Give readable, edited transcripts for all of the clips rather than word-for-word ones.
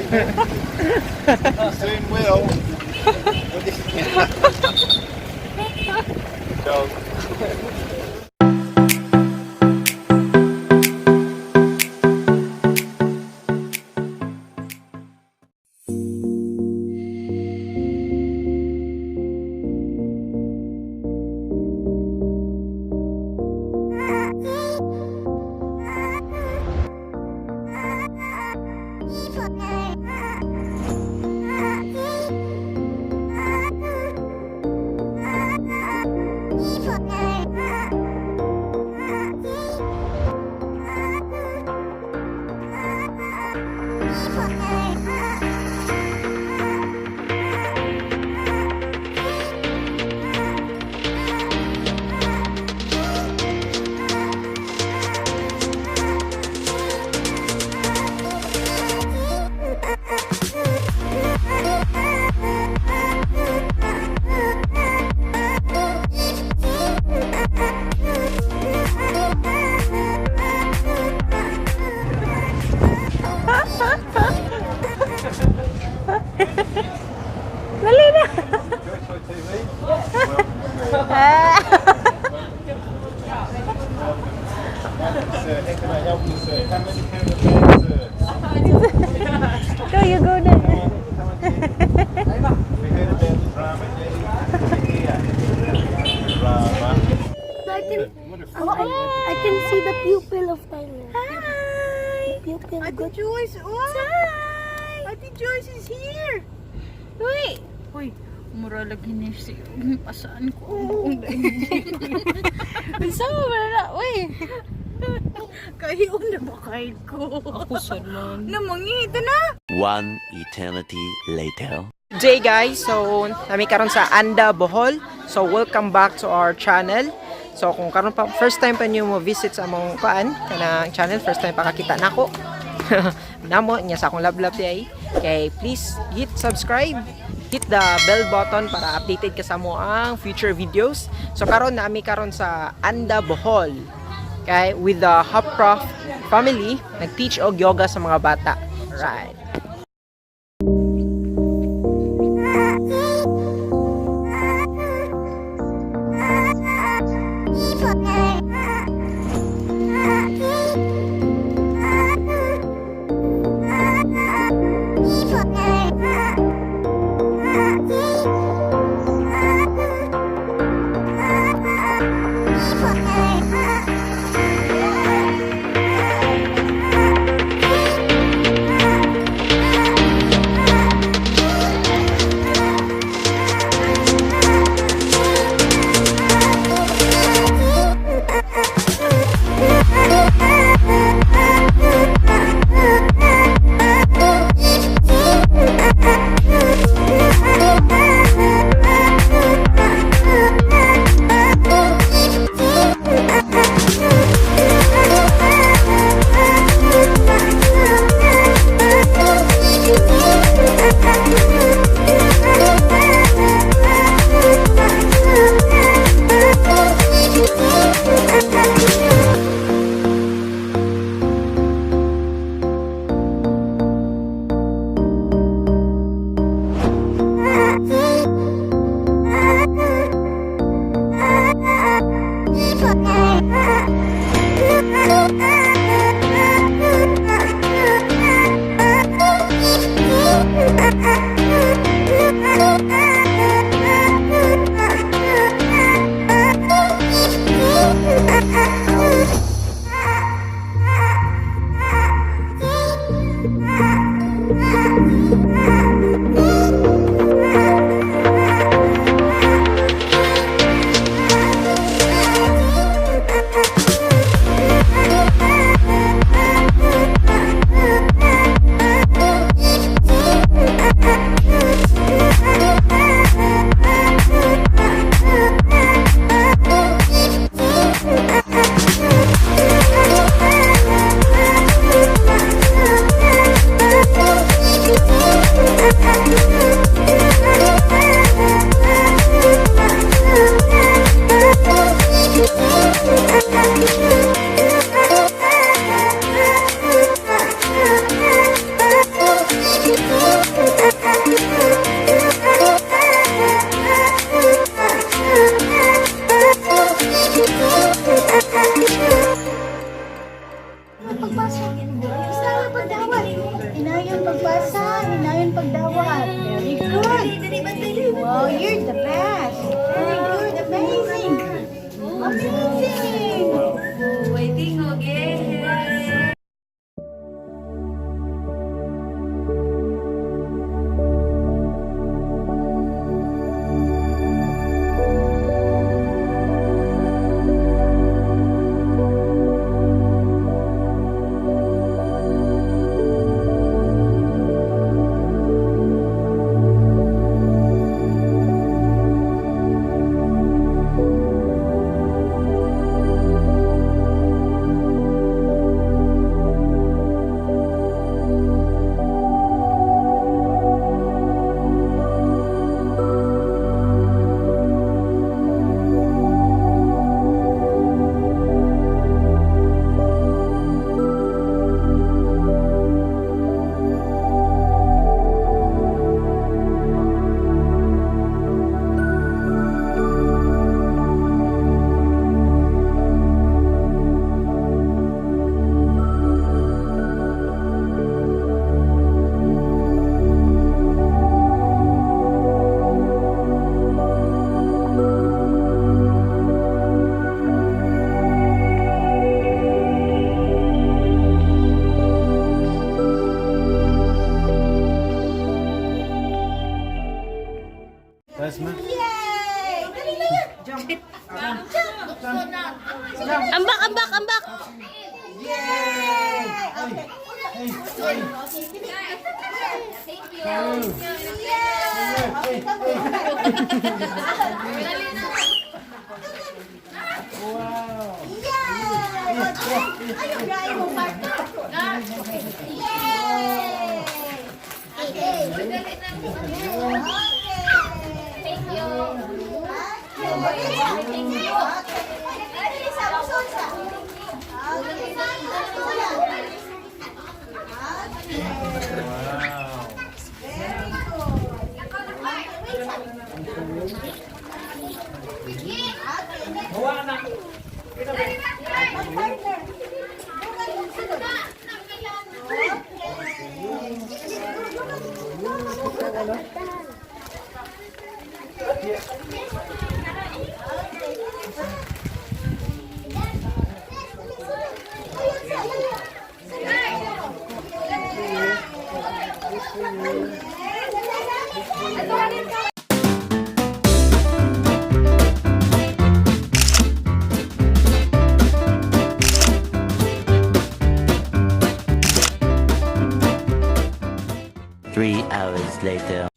Soon will. So. Dali na. Joishua TV. Sir, how can I help you, sir? How many cameramen, sir? Go, you go then. We heard about the drama, yeah. Drama. I can see the pupil of Thailand. Hi. Pupil. Ate Joyce. Oh. Hi. Ate Joyce is here. Uy. Uy. Mura lagi niya si pasaan ko ang buong daigdig. Bisa mo ba na? Uy. Kahiyon na ba kayo ko? Ako salon. Namangita na. One eternity later. Day guys, so nami karon sa Anda Bohol. So welcome back to our channel. So kung karon pa first time pa niyo mo visit sa among kanang channel, first time pa kakita nako. Namo nya sa akong love day. Okay, please hit subscribe, hit the bell button para updated ka sa mo ang future videos. So karon nami karon sa Anda Bohol. Okay, with the Hopcraft family, nag-teach og yoga sa mga bata. Right. Tasma. Ambak, ambak, ambak. Three hours later.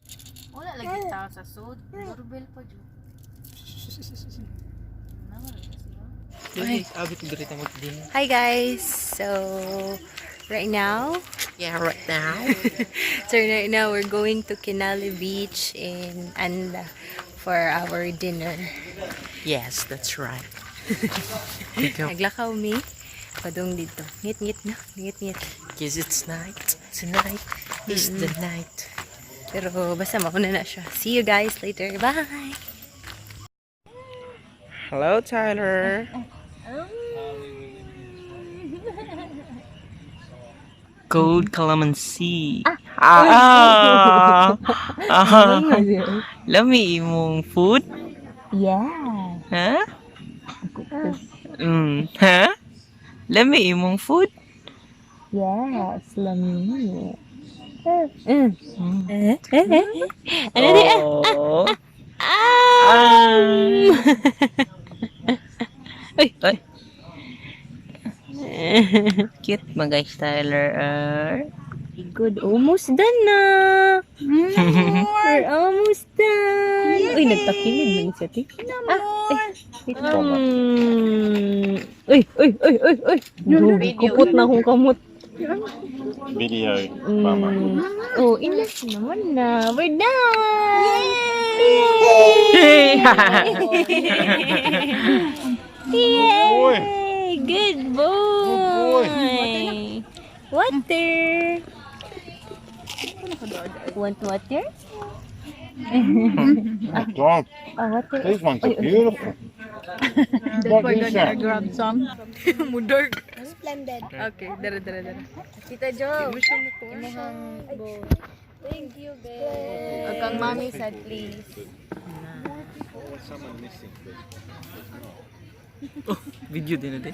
Wala lagi tao sa sud. Doorbell pa jud. Hi guys. So right now, right now we're going to Kinali Beach in Anda for our dinner. Yes, that's right. Naglakaw mi padung dito. Ngit-ngit na, ngit-ngit. Yes, it's night. Tonight is the night. Pero basta mauna na siya. See you guys later. Bye. Hello, Tyler. Cold calamansi. Lami imong food? Yeah. Ha? Ha? Lami imong food? Yes, lami. Ano di? Ay, ay. Cute mga guys, Tyler. Good. Almost done na. We're almost done. Uy, nagtakilid na isa, ti. Uy, uy, uy, uy, uy. Kupot na akong kamot. Video. Mama. Oh, inas naman na. We're done. Boy. Yay! Good boy. Water. Want water? God, Water. these ones are beautiful. What is that? Grab some. Mudog. Splendid. Okay, dara. Tita Jo. Imuhang bowl. Thank you, babe. Huwag kang mami sad, please. Video din natin.